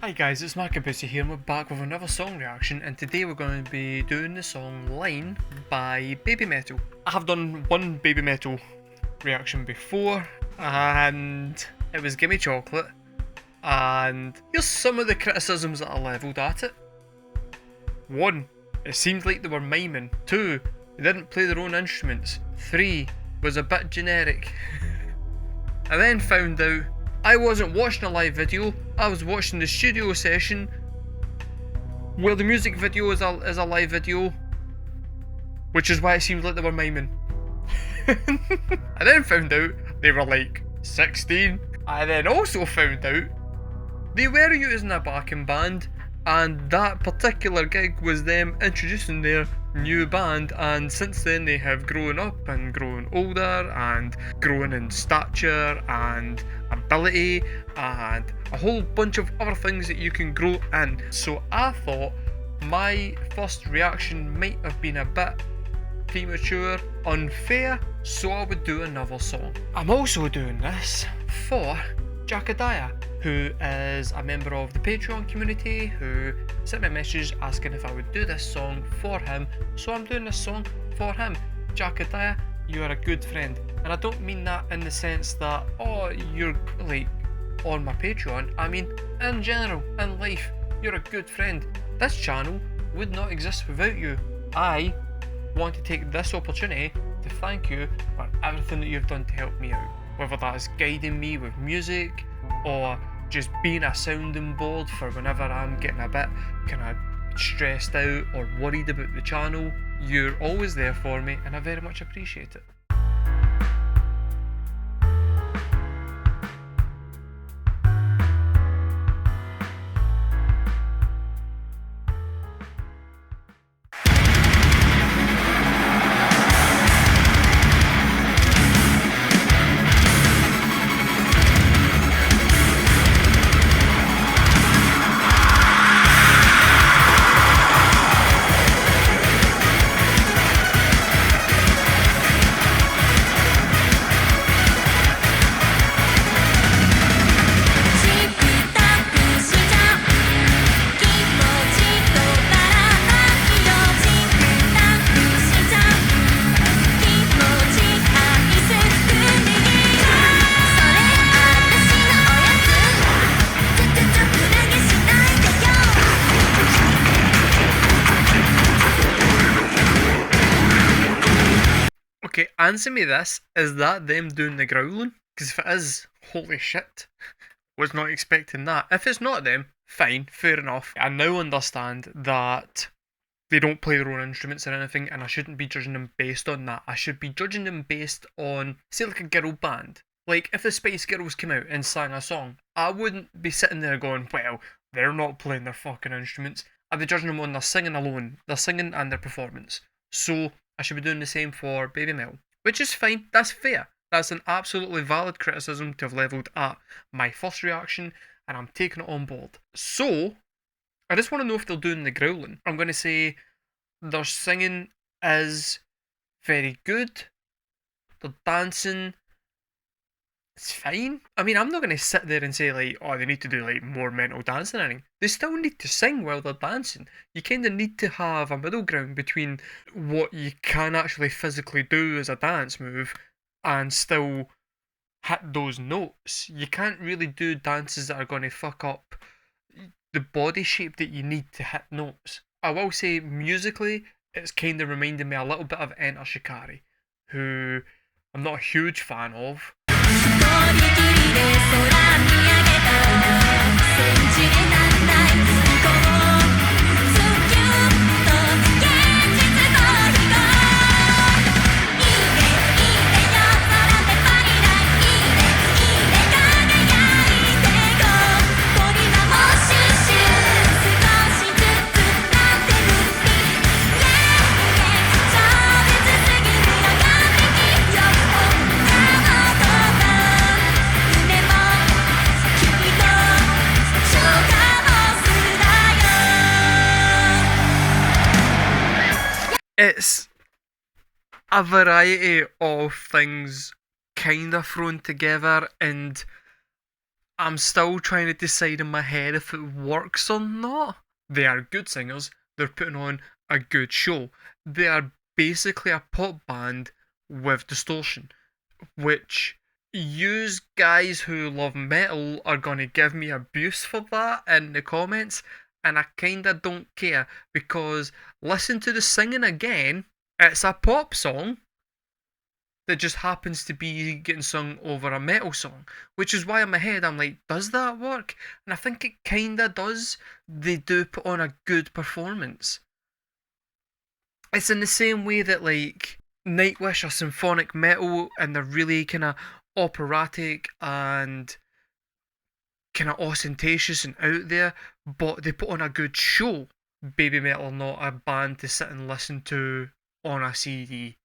Hi guys, it's markabusi here and we're back with another song reaction, and today we're going to be doing the song Line by Babymetal. I have done one Babymetal reaction before and it was Gimme Chocolate, and here's some of the criticisms that I levelled at it. 1. It seemed like they were miming. 2. They didn't play their own instruments. 3. Was a bit generic. I then found out I wasn't watching a live video, I was watching the studio session where the music video is a live video, which is why it seemed like they were miming. I then found out they were like 16. I then also found out they were using a backing band, and that particular gig was them introducing their new band, and since then they have grown up and grown older and grown in stature and ability and a whole bunch of other things that you can grow in. So I thought my first reaction might have been a bit premature, unfair, so I would do another song. I'm also doing this for Jakadiah, who is a member of the Patreon community, who sent me a message asking if I would do this song for him, so I'm doing this song for him. Jakadiah, you are a good friend, and I don't mean that in the sense that, oh, you're like on my Patreon. I mean in general, in life, you're a good friend. This channel would not exist without you. I want to take this opportunity to thank you for everything that you've done to help me out, whether that is guiding me with music or just being a sounding board for whenever I'm getting a bit kind of stressed out or worried about the channel. You're always there for me and I very much appreciate it. Okay, answer me this, is that them doing the growling? Because if it is, holy shit, was not expecting that. If it's not them, fine, fair enough. I now understand that they don't play their own instruments or anything, and I shouldn't be judging them based on that. I should be judging them based on, say, like a girl band. Like, if the Spice Girls came out and sang a song, I wouldn't be sitting there going, well, they're not playing their fucking instruments. I'd be judging them on their singing alone, their singing and their performance. So I should be doing the same for Babymetal, which is fine, that's fair. That's an absolutely valid criticism to have levelled at my first reaction, and I'm taking it on board. So, I just want to know if they're doing the growling. I'm going to say their singing is very good, their dancing is fine. I mean, I'm not going to sit there and say like, oh, they need to do like more mental dancing or anything. They still need to sing while they're dancing. You kind of need to have a middle ground between what you can actually physically do as a dance move and still hit those notes. You can't really do dances that are going to fuck up the body shape that you need to hit notes. I will say musically, it's kind of reminding me a little bit of Enter Shikari, who I'm not a huge fan of. It's a variety of things kind of thrown together, and I'm still trying to decide in my head if it works or not. They are good singers, they're putting on a good show. They are basically a pop band with distortion, which yous guys who love metal are going to give me abuse for that in the comments, and I kinda don't care because listen to the singing again. It's a pop song that just happens to be getting sung over a metal song, which is why in my head I'm like, does that work? And I think it kinda does. They do put on a good performance. It's in the same way that like Nightwish are symphonic metal and they're really kind of operatic and kind of ostentatious and out there, but they put on a good show. Babymetal are not a band to sit and listen to on a CD.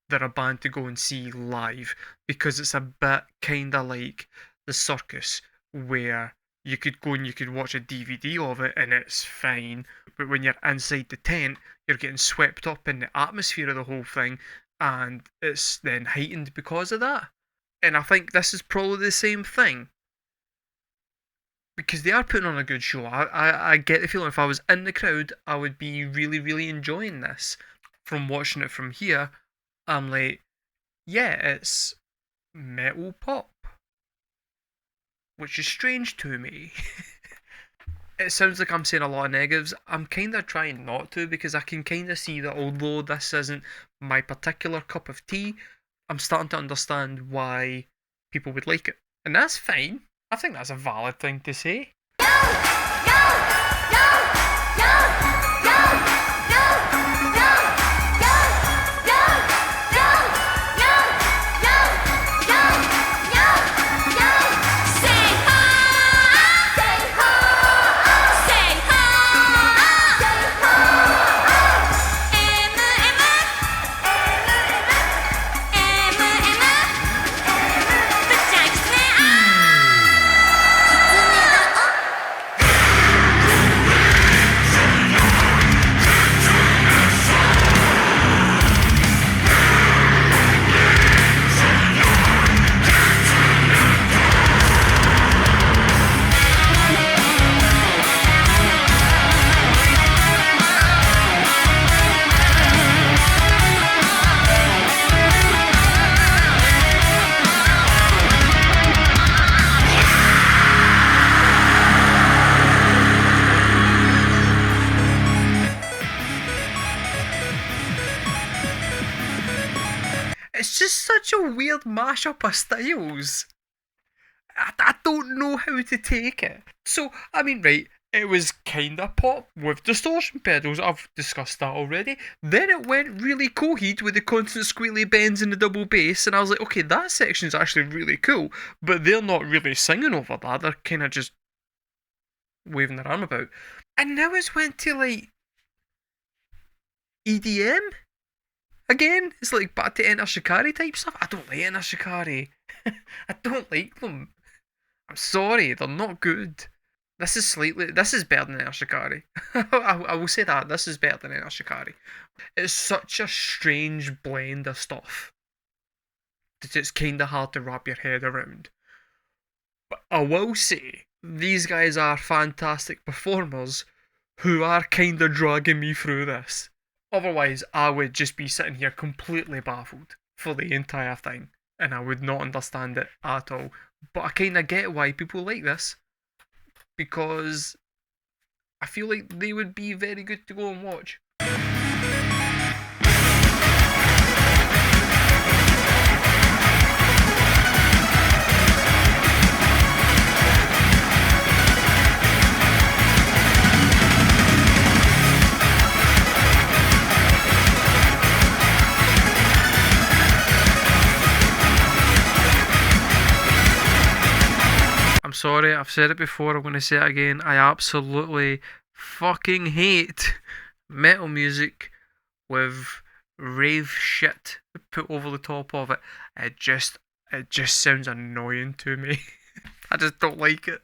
They're a band to go and see live because it's a bit kind of like the circus where you could go and you could watch a DVD of it and it's fine, but when you're inside the tent, you're getting swept up in the atmosphere of the whole thing and it's then heightened because of that. And I think this is probably the same thing because they are putting on a good show. I get the feeling if I was in the crowd, I would be really, really enjoying this. From watching it from here, I'm like, yeah, it's metal pop, which is strange to me. It sounds like I'm saying a lot of negatives. I'm kind of trying not to because I can kind of see that although this isn't my particular cup of tea, I'm starting to understand why people would like it. And that's fine. I think that's a valid thing to say. It's just such a weird mashup of styles. I don't know how to take it. So, I mean, right, it was kinda pop with distortion pedals. I've discussed that already. Then it went really coheed with the constant squealy bends and the double bass, and I was like, okay, that section's actually really cool, but they're not really singing over that. They're kind of just waving their arm about. And now it's went to like EDM again. It's like back to Enter Shikari type stuff. I don't like Enter Shikari. I don't like them. I'm sorry, they're not good. This is better than Enter Shikari. I will say that, this is better than Enter Shikari. It's such a strange blend of stuff that it's kinda hard to wrap your head around. But I will say, these guys are fantastic performers who are kinda dragging me through this. Otherwise, I would just be sitting here completely baffled for the entire thing, and I would not understand it at all. But I kinda get why people like this, because I feel like they would be very good to go and watch. I'm sorry, I've said it before, I'm going to say it again. I absolutely fucking hate metal music with rave shit put over the top of it. It just sounds annoying to me. I just don't like it.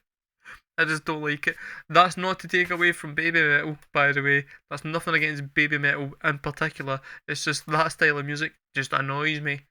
I just don't like it. That's not to take away from Babymetal, by the way. That's nothing against Babymetal in particular. It's just that style of music just annoys me.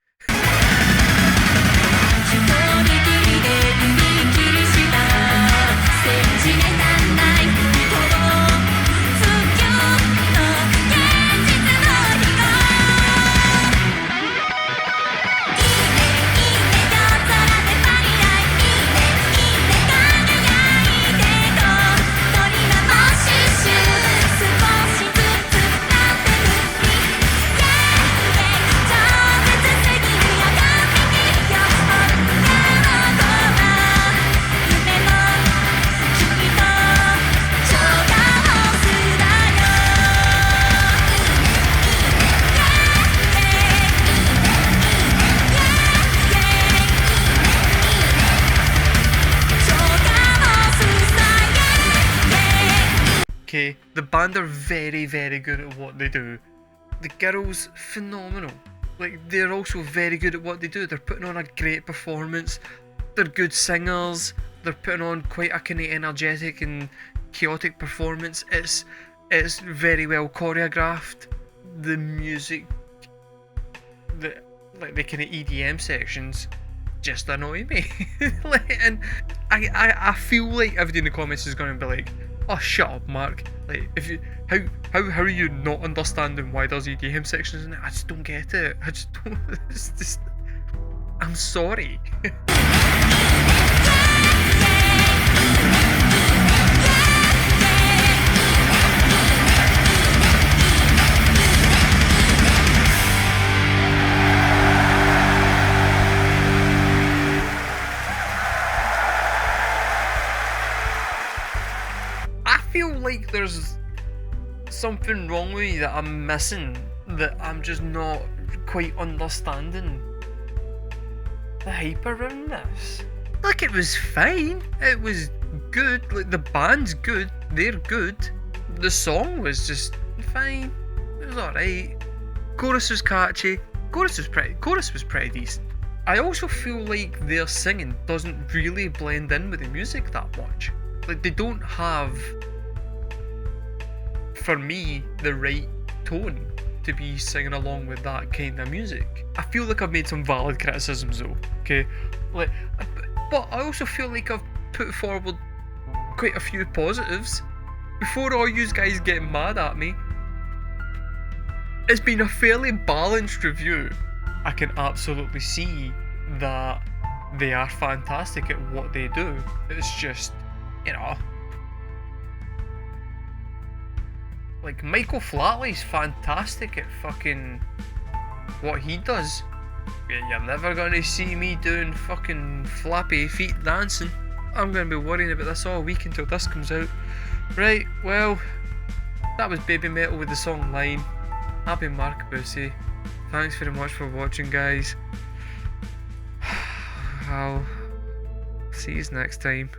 Okay, the band are very, very good at what they do. The girls, phenomenal. Like, they're also very good at what they do. They're putting on a great performance. They're good singers. They're putting on quite a kind of energetic and chaotic performance. It's very well choreographed. The music, the kind of EDM sections, just annoy me. And I feel like everybody in the comments is going to be like, oh, shut up, Mark. Like, if you how are you not understanding why there's EDM sections in it? I just don't get it. I just don't. It's just, I'm sorry. I feel like there's something wrong with me that I'm missing, that I'm just not quite understanding the hype around this. Like, it was fine, it was good, like the band's good, they're good, the song was just fine, it was alright, chorus was catchy, chorus was pretty decent. I also feel like their singing doesn't really blend in with the music that much. Like, they don't have, for me, the right tone to be singing along with that kind of music. I feel like I've made some valid criticisms though, okay? Like, but I also feel like I've put forward quite a few positives. Before all you guys get mad at me, it's been a fairly balanced review. I can absolutely see that they are fantastic at what they do. It's just, you know, like, Michael Flatley's fantastic at fucking what he does. You're never gonna see me doing fucking flappy feet dancing. I'm gonna be worrying about this all week until this comes out. Right, well, that was Babymetal with the song Line. I've been Markabusi. Thanks very much for watching, guys. I'll see you next time.